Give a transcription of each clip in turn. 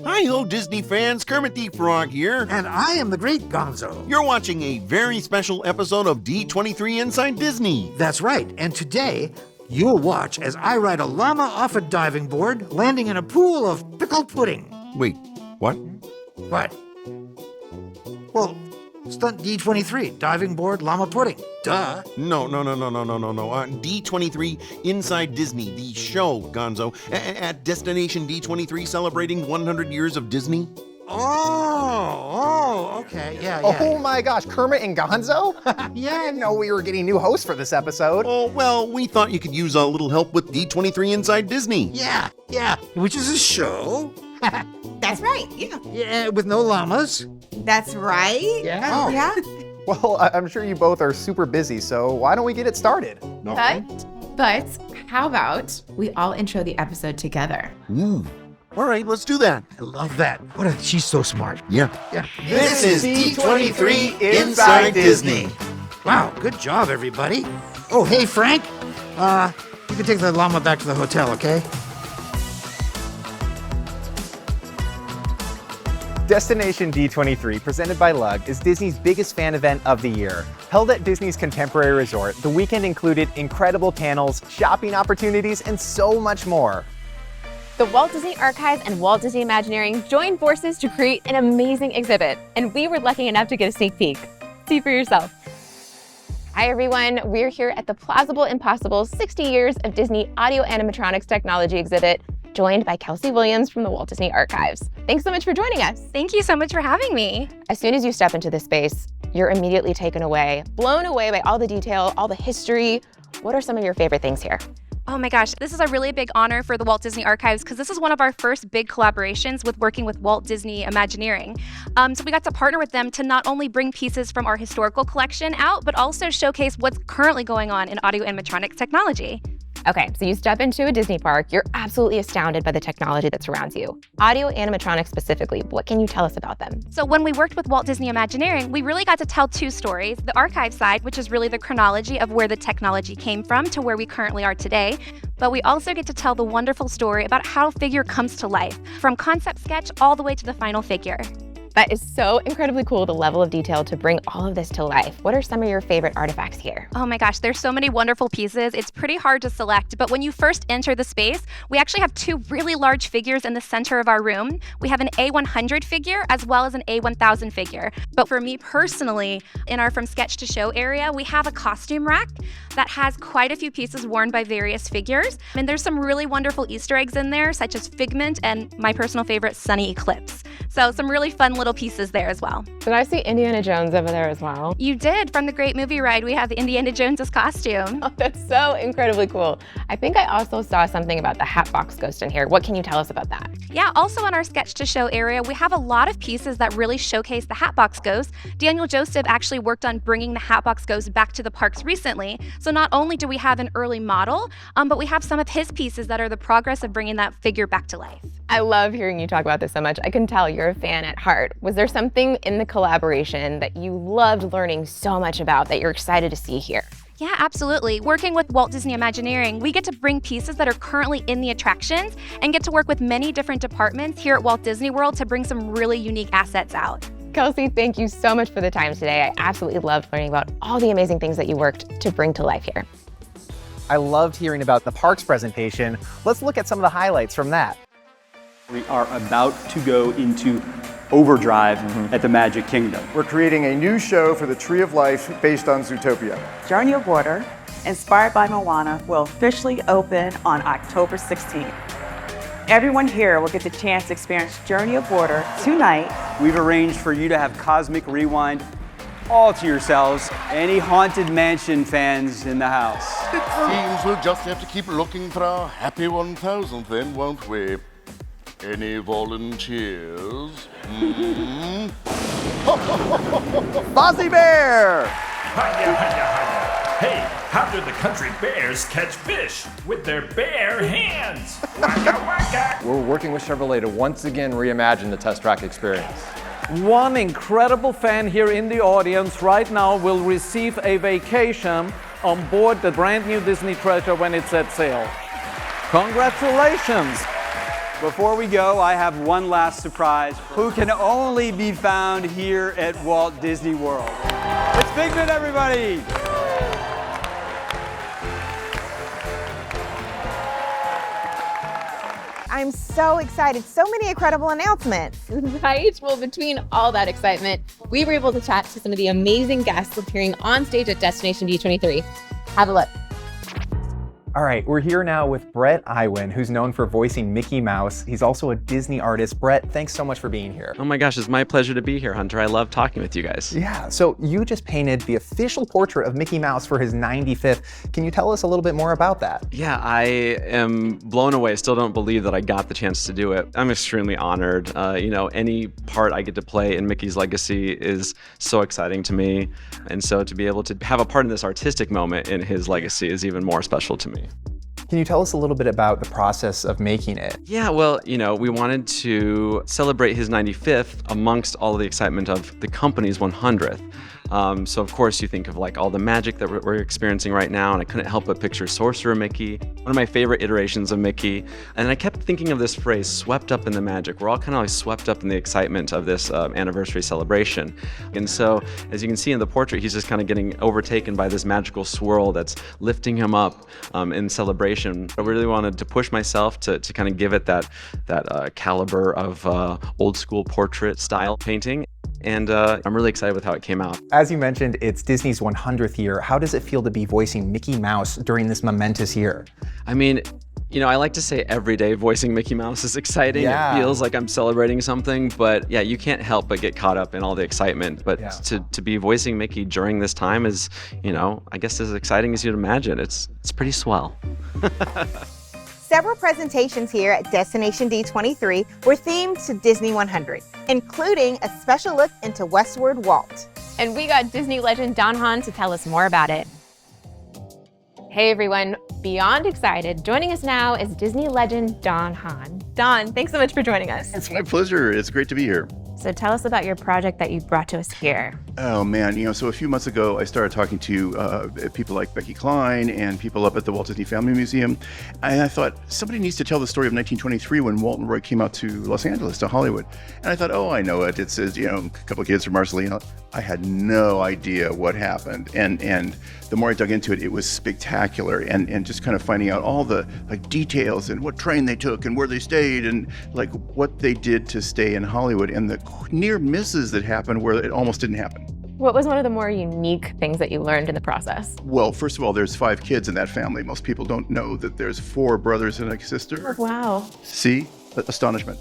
Hi-ho, Disney fans, Kermit the Frog here. And I am the great Gonzo. You're watching a very special episode of D23 Inside Disney. That's right, and today you'll watch as I ride a llama off a diving board, landing in a pool of pickled pudding. Wait, what? What? Well, stunt D23, diving board, llama pudding. Duh. No. D23 Inside Disney, the show, Gonzo, at Destination D23 celebrating 100 years of Disney. Okay, yeah. Oh my gosh, Kermit and Gonzo? Yeah. I didn't know we were getting new hosts for this episode. Oh, well, we thought you could use a little help with D23 Inside Disney. Yeah, which is a show. That's right, yeah. Yeah, with no llamas. That's right. Yeah. Oh, yeah. Well, I'm sure you both are super busy, so why don't we get it started? But how about we all intro the episode together? All right, let's do that. I love that. She's so smart. Yeah. This is D23 Inside Disney. Wow, good job, everybody. Oh, hey, Frank. You can take the llama back to the hotel, okay? Destination D23, presented by Lug, is Disney's biggest fan event of the year. Held at Disney's Contemporary Resort, the weekend included incredible panels, shopping opportunities, and so much more. The Walt Disney Archives and Walt Disney Imagineering joined forces to create an amazing exhibit, and we were lucky enough to get a sneak peek. See for yourself. Hi everyone, we're here at the Plausible Impossible 60 Years of Disney Audio Animatronics Technology exhibit, joined by Kelsey Williams from the Walt Disney Archives. Thanks so much for joining us. Thank you so much for having me. As soon as you step into this space, you're immediately taken away, blown away by all the detail, all the history. What are some of your favorite things here? Oh my gosh, this is a really big honor for the Walt Disney Archives because this is one of our first big collaborations with working with Walt Disney Imagineering. So we got to partner with them to not only bring pieces from our historical collection out, but also showcase what's currently going on in audio animatronics technology. Okay, so you step into a Disney park, you're absolutely astounded by the technology that surrounds you. Audio animatronics specifically, what can you tell us about them? So when we worked with Walt Disney Imagineering, we really got to tell two stories. The archive side, which is really the chronology of where the technology came from to where we currently are today. But we also get to tell the wonderful story about how a figure comes to life, from concept sketch all the way to the final figure. That is so incredibly cool, the level of detail to bring all of this to life. What are some of your favorite artifacts here? Oh my gosh, there's so many wonderful pieces. It's pretty hard to select, but when you first enter the space, we actually have two really large figures in the center of our room. We have an A100 figure as well as an A1000 figure. But for me personally, in our From Sketch to Show area, we have a costume rack that has quite a few pieces worn by various figures. And there's some really wonderful Easter eggs in there, such as Figment and my personal favorite, Sunny Eclipse. So some really fun little pieces there as well. Did I see Indiana Jones over there as well? You did. From the Great Movie Ride, we have Indiana Jones's costume. Oh, that's so incredibly cool. I think I also saw something about the Hatbox Ghost in here. What can you tell us about that? Yeah, also in our Sketch to Show area, we have a lot of pieces that really showcase the Hatbox Ghost. Daniel Joseph actually worked on bringing the Hatbox Ghost back to the parks recently. So not only do we have an early model, but we have some of his pieces that are the progress of bringing that figure back to life. I love hearing you talk about this so much. I can tell you're a fan at heart. Was there something in the collaboration that you loved learning so much about that you're excited to see here? Yeah, absolutely. Working with Walt Disney Imagineering, we get to bring pieces that are currently in the attractions and get to work with many different departments here at Walt Disney World to bring some really unique assets out. Kelsey, thank you so much for the time today. I absolutely loved learning about all the amazing things that you worked to bring to life here. I loved hearing about the parks presentation. Let's look at some of the highlights from that. We are about to go into overdrive at the Magic Kingdom. We're creating a new show for the Tree of Life based on Zootopia. Journey of Water, inspired by Moana, will officially open on October 16th. Everyone here will get the chance to experience Journey of Water tonight. We've arranged for you to have Cosmic Rewind all to yourselves. Any Haunted Mansion fans in the house? It seems we'll just have to keep looking for our happy 1000th then, won't we? Any volunteers? Fozzie Bear! Hiya, hiya, hiya. Hey, how do the country bears catch fish? With their bare hands. Waka waka. We're working with Chevrolet to once again reimagine the test track experience. One incredible fan here in the audience right now will receive a vacation on board the brand new Disney Treasure when it's at sale. Congratulations! Before we go, I have one last surprise who can only be found here at Walt Disney World. It's Figment, everybody! I'm so excited. So many incredible announcements. Right? Well, between all that excitement, we were able to chat to some of the amazing guests appearing on stage at Destination D23. Have a look. All right, we're here now with Brett Iwin, who's known for voicing Mickey Mouse. He's also a Disney artist. Brett, thanks so much for being here. Oh my gosh, it's my pleasure to be here, Hunter. I love talking with you guys. Yeah, so you just painted the official portrait of Mickey Mouse for his 95th. Can you tell us a little bit more about that? Yeah, I am blown away. Still don't believe that I got the chance to do it. I'm extremely honored. You know, any part I get to play in Mickey's legacy is so exciting to me. And so to be able to have a part in this artistic moment in his legacy is even more special to me. Can you tell us a little bit about the process of making it? Yeah, well, you know, we wanted to celebrate his 95th amongst all of the excitement of the company's 100th. So of course you think of like all the magic that we're experiencing right now, and I couldn't help but picture Sorcerer Mickey, one of my favorite iterations of Mickey. And I kept thinking of this phrase, swept up in the magic. We're all kind of like swept up in the excitement of this anniversary celebration. And so as you can see in the portrait, he's just kind of getting overtaken by this magical swirl that's lifting him up in celebration. I really wanted to push myself to kind of give it that caliber of old school portrait style painting. And I'm really excited with how it came out. As you mentioned, it's Disney's 100th year. How does it feel to be voicing Mickey Mouse during this momentous year? I mean, you know, I like to say every day voicing Mickey Mouse is exciting. Yeah. It feels like I'm celebrating something, but yeah, you can't help but get caught up in all the excitement. But to be voicing Mickey during this time is, you know, I guess as exciting as you'd imagine. It's pretty swell. Several presentations here at Destination D23 were themed to Disney 100, including a special look into Westward Walt. And we got Disney legend Don Hahn to tell us more about it. Hey everyone, beyond excited. Joining us now is Disney legend Don Hahn. Don, thanks so much for joining us. It's my pleasure. It's great to be here. So tell us about your project that you brought to us here. Oh man, you know, so a few months ago, I started talking to people like Becky Klein and people up at the Walt Disney Family Museum. And I thought, somebody needs to tell the story of 1923 when Walt and Roy came out to Los Angeles, to Hollywood. And I thought, oh, I know it. It says, you know, a couple of kids from Marcelino. I had no idea what happened. And the more I dug into it, it was spectacular. And just kind of finding out all the like details and what train they took and where they stayed and like what they did to stay in Hollywood and the near misses that happened where it almost didn't happen. What was one of the more unique things that you learned in the process? Well, first of all, there's 5 kids in that family. Most people don't know that there's 4 brothers and a sister. Oh, wow. See? Astonishment.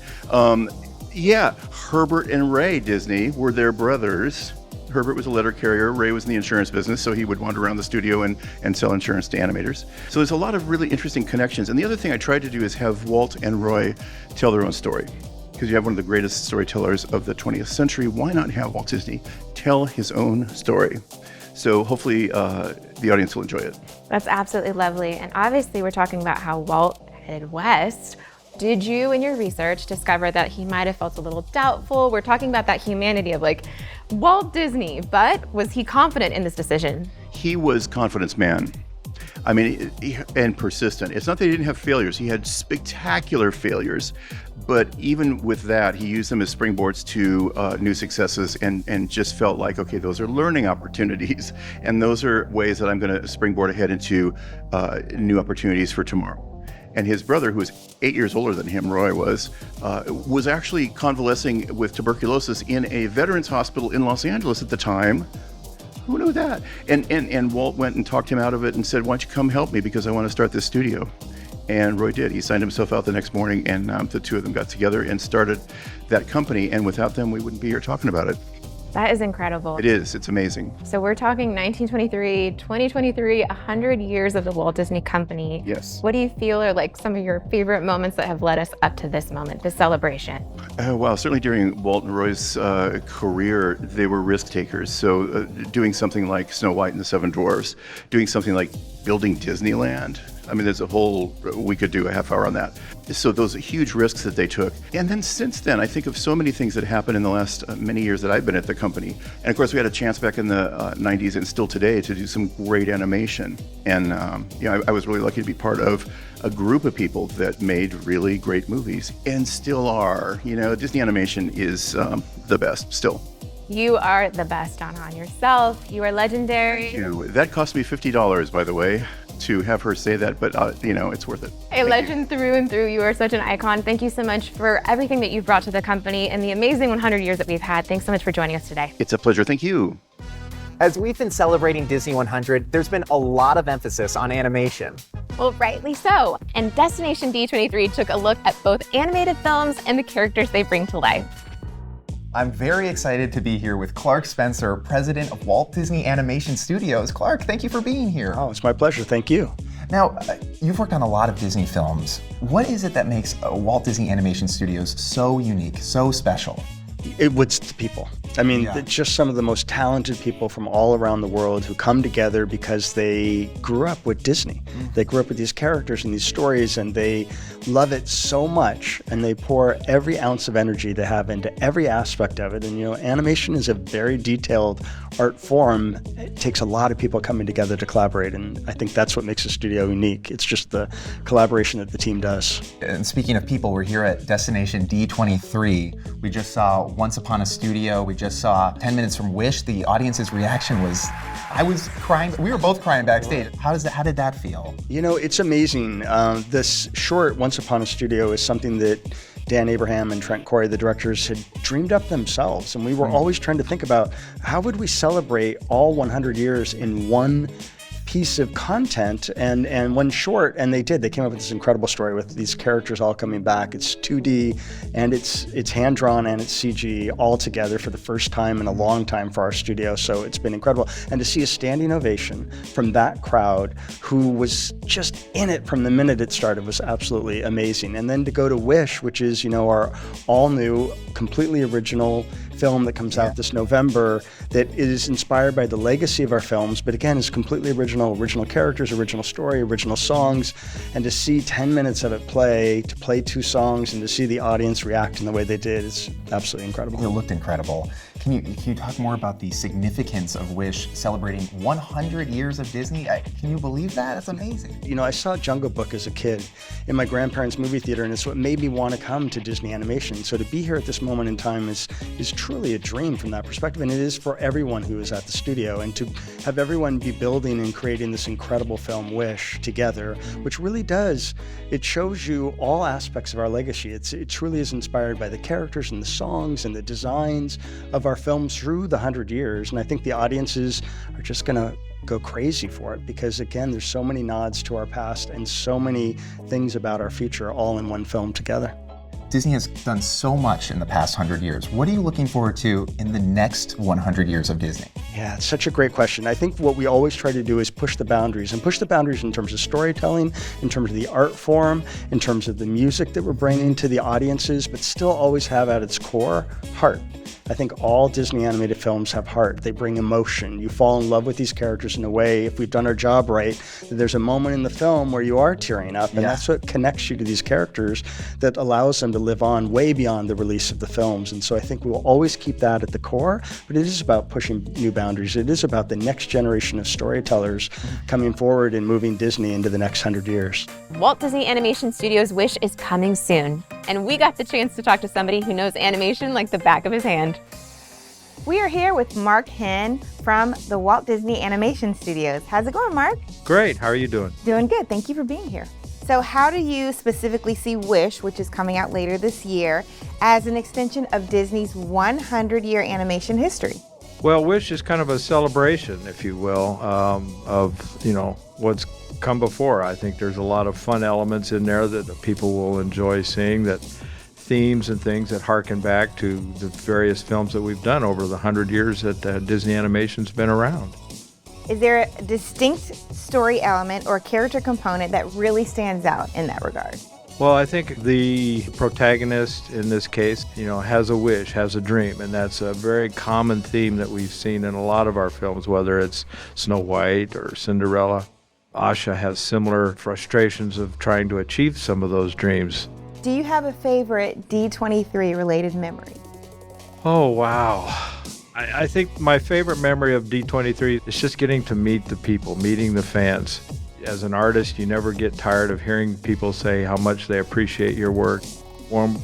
Yeah, Herbert and Ray Disney were their brothers. Herbert was a letter carrier. Ray was in the insurance business, so he would wander around the studio and sell insurance to animators. So there's a lot of really interesting connections. And the other thing I tried to do is have Walt and Roy tell their own story. Because you have one of the greatest storytellers of the 20th century, why not have Walt Disney tell his own story? So hopefully the audience will enjoy it. That's absolutely lovely. And obviously we're talking about how Walt headed west. Did you, in your research, discover that he might have felt a little doubtful? We're talking about that humanity of like Walt Disney, but was he confident in this decision? He was confidence man. I mean, and persistent. It's not that he didn't have failures. He had spectacular failures, but even with that, he used them as springboards to new successes and just felt like, okay, those are learning opportunities. And those are ways that I'm going to springboard ahead into new opportunities for tomorrow. And his brother, who was 8 years older than him, Roy was actually convalescing with tuberculosis in a veterans hospital in Los Angeles at the time. Who knew that? And Walt went and talked him out of it and said, why don't you come help me because I want to start this studio. And Roy did. He signed himself out the next morning and the two of them got together and started that company. And without them, we wouldn't be here talking about it. That is incredible. It is. It's amazing. So we're talking 1923, 2023, 100 years of the Walt Disney Company. Yes. What do you feel are like some of your favorite moments that have led us up to this moment, this celebration? Well, certainly during Walt and Roy's career, they were risk takers. So doing something like Snow White and the Seven Dwarfs, doing something like building Disneyland, I mean, there's a whole, we could do a half hour on that. So those are huge risks that they took. And then since then, I think of so many things that happened in the last many years that I've been at the company. And of course, we had a chance back in the 90s and still today to do some great animation. And I was really lucky to be part of a group of people that made really great movies and still are. Disney animation is the best still. You are the best on yourself. You are legendary. Thank you. That cost me $50, by the way, to have her say that, but it's worth it. A legend through and through. You are such an icon. Thank you so much for everything that you've brought to the company and the amazing 100 years that we've had. Thanks so much for joining us today. It's a pleasure. Thank you. As we've been celebrating Disney 100, there's been a lot of emphasis on animation. Well, rightly so. And Destination D23 took a look at both animated films and the characters they bring to life. I'm very excited to be here with Clark Spencer, president of Walt Disney Animation Studios. Clark, thank you for being here. Oh, it's my pleasure. Thank you. Now, you've worked on a lot of Disney films. What is it that makes Walt Disney Animation Studios so unique, so special? It's the people. I mean, it's just some of the most talented people from all around the world who come together because they grew up with Disney. They grew up with these characters and these stories, and they love it so much, and they pour every ounce of energy they have into every aspect of it. And animation is a very detailed art form. It takes a lot of people coming together to collaborate, and I think that's what makes the studio unique. It's just the collaboration that the team does. And speaking of people, we're here at Destination D23. We just saw Once Upon a Studio. We just saw 10 Minutes from Wish. The audience's reaction was, I was crying. We were both crying backstage. How did that feel? It's amazing. This short, Once Upon a Studio, is something that Dan Abraham and Trent Corey, the directors, had dreamed up themselves. And we were always trying to think about how would we celebrate all 100 years in one piece of content and one short, and they did. They came up with this incredible story with these characters all coming back. It's 2D and it's hand-drawn and it's CG all together for the first time in a long time for our studio, so it's been incredible. And to see a standing ovation from that crowd who was just in it from the minute it started was absolutely amazing. And then to go to Wish, which is our all-new, completely original film that comes out this November that is inspired by the legacy of our films, but again is completely original characters, original story, original songs, and to see 10 minutes of it to play two songs and to see the audience react in the way they did is absolutely incredible. It looked incredible. Can you talk more about the significance of Wish celebrating 100 years of Disney? Can you believe that? That's amazing. I saw Jungle Book as a kid in my grandparents' movie theater, and it's what made me want to come to Disney Animation. So to be here at this moment in time is truly a dream from that perspective, and it is for everyone who is at the studio. And to have everyone be building and creating this incredible film, Wish, together, which really does, it shows you all aspects of our legacy. It truly is inspired by the characters and the songs and the designs of our films through the 100 years, and I think the audiences are just going to go crazy for it because, again, there's so many nods to our past and so many things about our future all in one film together. Disney has done so much in the past 100 years. What are you looking forward to in the next 100 years of Disney? Yeah, it's such a great question. I think what we always try to do is push the boundaries in terms of storytelling, in terms of the art form, in terms of the music that we're bringing to the audiences, but still always have at its core heart. I think all Disney animated films have heart. They bring emotion. You fall in love with these characters in a way, if we've done our job right, that there's a moment in the film where you are tearing up, and that's what connects you to these characters that allows them to live on way beyond the release of the films. And so I think we will always keep that at the core, but it is about pushing new boundaries. It is about the next generation of storytellers coming forward and moving Disney into the next 100 years. Walt Disney Animation Studios' Wish is coming soon, and we got the chance to talk to somebody who knows animation like the back of his hand. We are here with Mark Hensch from the Walt Disney Animation Studios. How's it going, Mark? Great. How are you doing? Doing good. Thank you for being here. So how do you specifically see Wish, which is coming out later this year, as an extension of Disney's 100-year animation history? Well, Wish is kind of a celebration, if you will, of what's come before. I think there's a lot of fun elements in there that the people will enjoy seeing, that themes and things that harken back to the various films that we've done over the 100 years that Disney Animation's been around. Is there a distinct story element or character component that really stands out in that regard? Well, I think the protagonist in this case, has a wish, has a dream, and that's a very common theme that we've seen in a lot of our films, whether it's Snow White or Cinderella. Asha has similar frustrations of trying to achieve some of those dreams. Do you have a favorite D23 related memory? Oh, wow. I think my favorite memory of D23 is just getting to meet the people, meeting the fans. As an artist, you never get tired of hearing people say how much they appreciate your work. One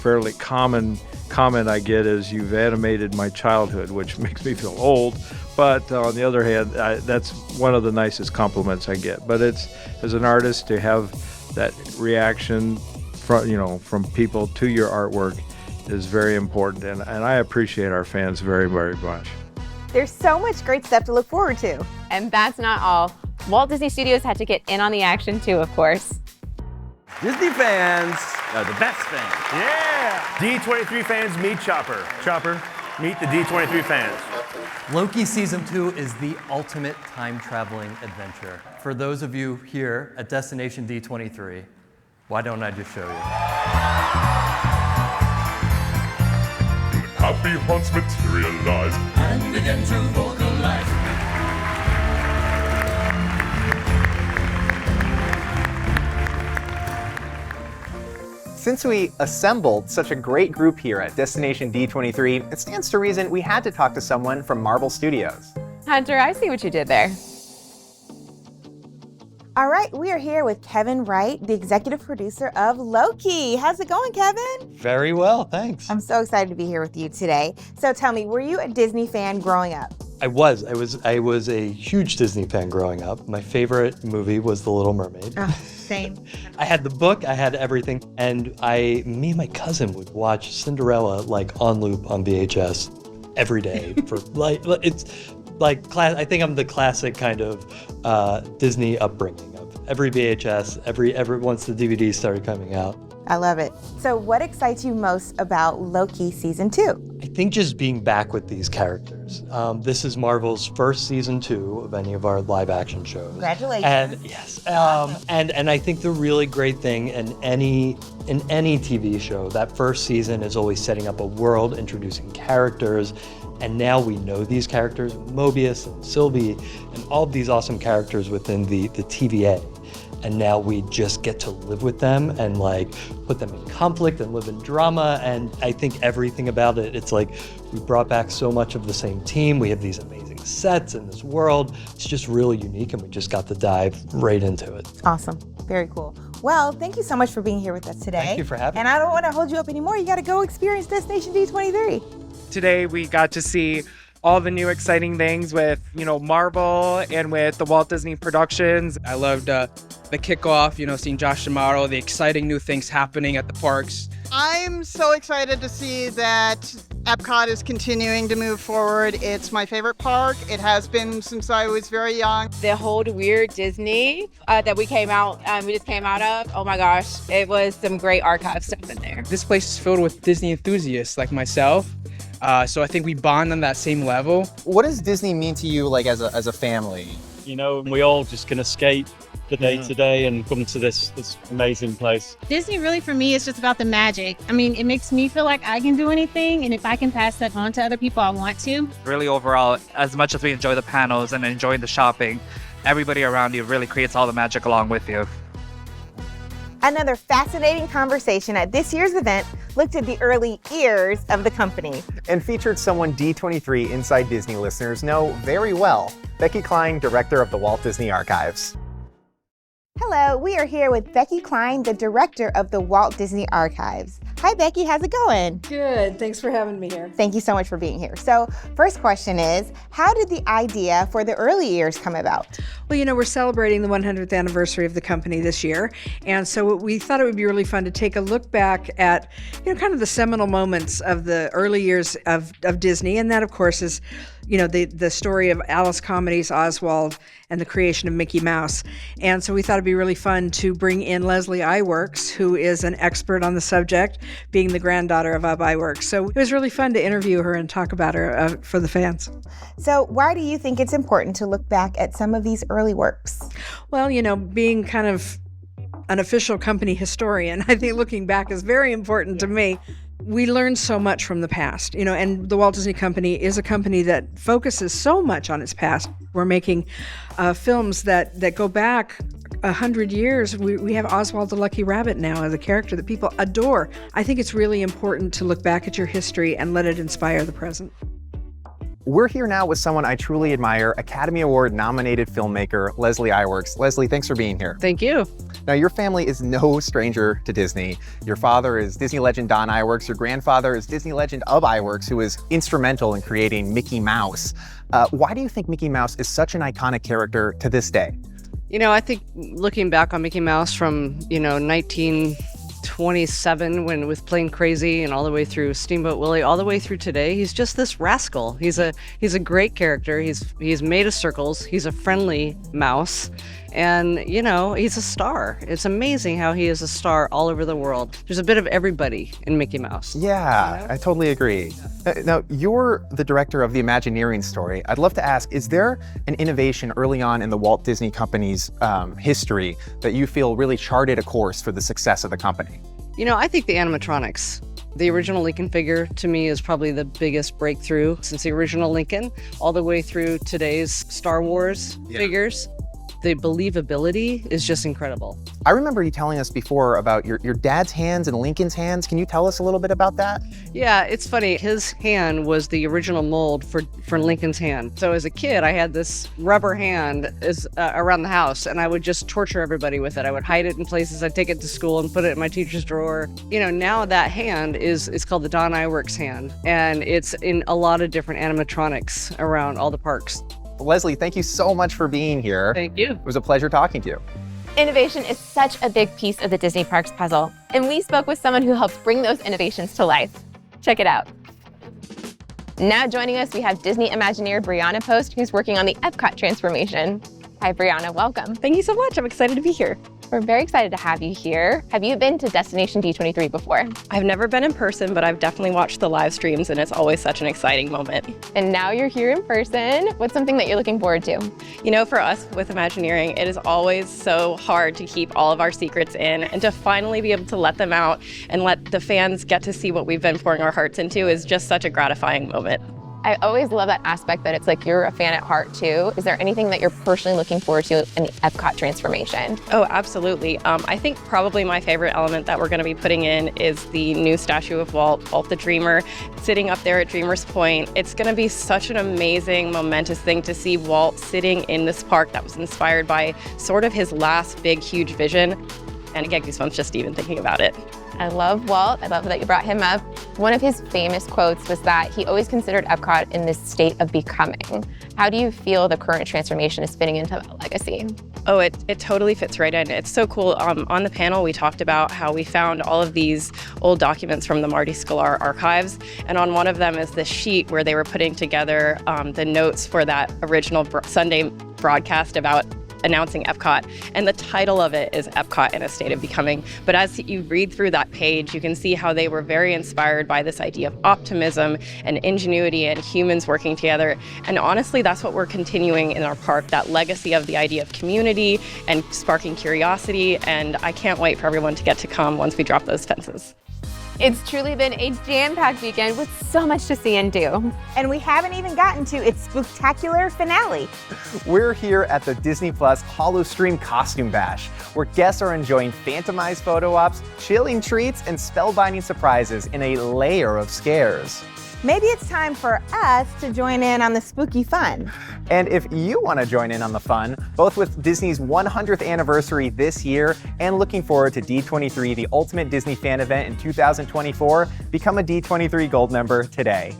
fairly common comment I get is, "You've animated my childhood," which makes me feel old. But on the other hand, that's one of the nicest compliments I get. But it's, as an artist, to have that reaction from people to your artwork is very important. And I appreciate our fans very, very much. There's so much great stuff to look forward to. And that's not all. Walt Disney Studios had to get in on the action too, of course. Disney fans are the best fans. Yeah! D23 fans meet Chopper. Chopper, meet the D23 fans. Loki Season 2 is the ultimate time-traveling adventure. For those of you here at Destination D23, why don't I just show you? Happy haunts materialize and begin to vocalize. Since we assembled such a great group here at Destination D23, it stands to reason we had to talk to someone from Marvel Studios. Hunter, I see what you did there. All right, we are here with Kevin Wright, the executive producer of Loki. How's it going, Kevin? Very well, thanks. I'm so excited to be here with you today. So tell me, were you a Disney fan growing up? I was a huge Disney fan growing up. My favorite movie was The Little Mermaid. Oh, same. I had the book, I had everything, and me and my cousin would watch Cinderella like on loop on VHS every day for I think I'm the classic kind of Disney upbringing of every VHS, every once the DVDs started coming out. I love it. So what excites you most about Loki Season 2? I think just being back with these characters. This is Marvel's first Season 2 of any of our live action shows. Congratulations. And yes, and I think the really great thing in any TV show, that first season is always setting up a world, introducing characters, and now we know these characters, Mobius and Sylvie, and all of these awesome characters within the TVA. And now we just get to live with them and like put them in conflict and live in drama. And I think everything about it, it's like we brought back so much of the same team. We have these amazing sets in this world. It's just really unique, and we just got to dive right into it. Awesome. Very cool. Well, thank you so much for being here with us today. Thank you for having me. And I don't want to hold you up anymore. You got to go experience Destination D23. Today we got to see all the new exciting things with, Marvel and with the Walt Disney Productions. I loved the kickoff, seeing Josh D'Amaro, the exciting new things happening at the parks. I'm so excited to see that Epcot is continuing to move forward. It's my favorite park. It has been since I was very young. The whole weird Disney that we just came out of, oh my gosh, it was some great archive stuff in there. This place is filled with Disney enthusiasts like myself. So I think we bond on that same level. What does Disney mean to you, like as a family? We all just can escape the day to day and come to this amazing place. Disney really for me is just about the magic. I mean, it makes me feel like I can do anything, and if I can pass that on to other people, I want to. Really overall, as much as we enjoy the panels and enjoying the shopping, everybody around you really creates all the magic along with you. Another fascinating conversation at this year's event looked at the early years of the company. And featured someone D23 Inside Disney listeners know very well, Becky Klein, director of the Walt Disney Archives. Hello, we are here with Becky Klein, the director of the Walt Disney Archives. Hi, Becky, how's it going? Good, thanks for having me here. Thank you so much for being here. So, first question is, how did the idea for the early years come about? Well, we're celebrating the 100th anniversary of the company this year, and so we thought it would be really fun to take a look back at, kind of the seminal moments of the early years of Disney, and that, of course, is the story of Alice Comedy's Oswald and the creation of Mickey Mouse. And so we thought it'd be really fun to bring in Leslie IWorks, who is an expert on the subject, being the granddaughter of IWorks. So it was really fun to interview her and talk about her for the fans. So why do you think it's important to look back at some of these early works? Well, being kind of an official company historian, I think looking back is very important to me we learn so much from the past, and the Walt Disney Company is a company that focuses so much on its past. We're making films that go back 100 years. We have Oswald the Lucky Rabbit now as a character that people adore. I think it's really important to look back at your history and let it inspire the present. We're here now with someone I truly admire, Academy Award nominated filmmaker Leslie IWorks. Leslie, thanks for being here. Thank you. Now, your family is no stranger to Disney. Your father is Disney legend Don IWorks. Your grandfather is Disney legend of IWorks, who was instrumental in creating Mickey Mouse. Why do you think Mickey Mouse is such an iconic character to this day? I think looking back on Mickey Mouse from, 1927 when it was Plain Crazy and all the way through Steamboat Willie, all the way through today, he's just this rascal. He's a great character. He's made of circles. He's a friendly mouse. And, he's a star. It's amazing how he is a star all over the world. There's a bit of everybody in Mickey Mouse. Yeah, I totally agree. Now, you're the director of the Imagineering story. I'd love to ask, is there an innovation early on in the Walt Disney Company's history that you feel really charted a course for the success of the company? I think the animatronics. The original Lincoln figure, to me, is probably the biggest breakthrough since the original Lincoln, all the way through today's Star Wars figures. The believability is just incredible. I remember you telling us before about your dad's hands and Lincoln's hands. Can you tell us a little bit about that? Yeah, it's funny. His hand was the original mold for Lincoln's hand. So as a kid, I had this rubber hand around the house, and I would just torture everybody with it. I would hide it in places. I'd take it to school and put it in my teacher's drawer. Now that hand is called the Don IWorks hand, and it's in a lot of different animatronics around all the parks. Leslie, thank you so much for being here. Thank you. It was a pleasure talking to you. Innovation is such a big piece of the Disney Parks puzzle, and we spoke with someone who helps bring those innovations to life. Check it out. Now joining us, we have Disney Imagineer Brianna Post, who's working on the Epcot transformation. Hi, Brianna, welcome. Thank you so much. I'm excited to be here. We're very excited to have you here. Have you been to Destination D23 before? I've never been in person, but I've definitely watched the live streams, and it's always such an exciting moment. And now you're here in person. What's something that you're looking forward to? For us with Imagineering, it is always so hard to keep all of our secrets in, and to finally be able to let them out and let the fans get to see what we've been pouring our hearts into is just such a gratifying moment. I always love that aspect that it's like you're a fan at heart too. Is there anything that you're personally looking forward to in the Epcot transformation? Oh, absolutely. I think probably my favorite element that we're going to be putting in is the new statue of Walt the Dreamer, sitting up there at Dreamer's Point. It's going to be such an amazing, momentous thing to see Walt sitting in this park that was inspired by sort of his last big, huge vision. And I get goosebumps just even thinking about it. I love Walt. I love that you brought him up. One of his famous quotes was that he always considered Epcot in this state of becoming. How do you feel the current transformation is fitting into that legacy? Oh, it totally fits right in. It's so cool. On the panel, we talked about how we found all of these old documents from the Marty Sklar archives. And on one of them is this sheet where they were putting together the notes for that original Sunday broadcast about announcing Epcot, and the title of it is Epcot in a State of Becoming. But as you read through that page, you can see how they were very inspired by this idea of optimism and ingenuity and humans working together. And honestly, that's what we're continuing in our park, that legacy of the idea of community and sparking curiosity. And I can't wait for everyone to get to come once we drop those fences. It's truly been a jam-packed weekend with so much to see and do. And we haven't even gotten to its spectacular finale. We're here at the Disney Plus Holostream Costume Bash, where guests are enjoying phantomized photo ops, chilling treats, and spellbinding surprises in a layer of scares. Maybe it's time for us to join in on the spooky fun. And if you want to join in on the fun, both with Disney's 100th anniversary this year and looking forward to D23, the ultimate Disney fan event in 2024, become a D23 Gold member today.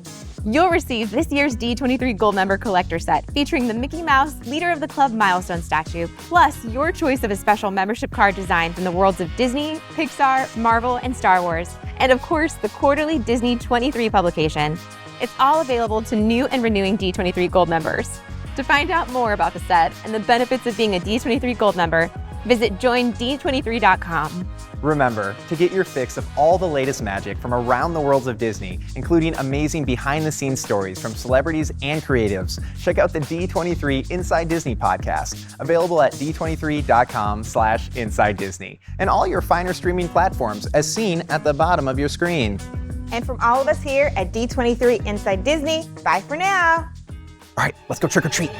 You'll receive this year's D23 Gold Member Collector Set featuring the Mickey Mouse Leader of the Club milestone statue, plus your choice of a special membership card designed from the worlds of Disney, Pixar, Marvel, and Star Wars, and of course the quarterly Disney 23 publication. It's all available to new and renewing D23 Gold members. To find out more about the set and the benefits of being a D23 Gold member, visit joind23.com. Remember, to get your fix of all the latest magic from around the worlds of Disney, including amazing behind-the-scenes stories from celebrities and creatives, check out the D23 Inside Disney podcast, available at d23.com/Inside Disney, and all your finer streaming platforms as seen at the bottom of your screen. And from all of us here at D23 Inside Disney, bye for now. All right, let's go trick or treat.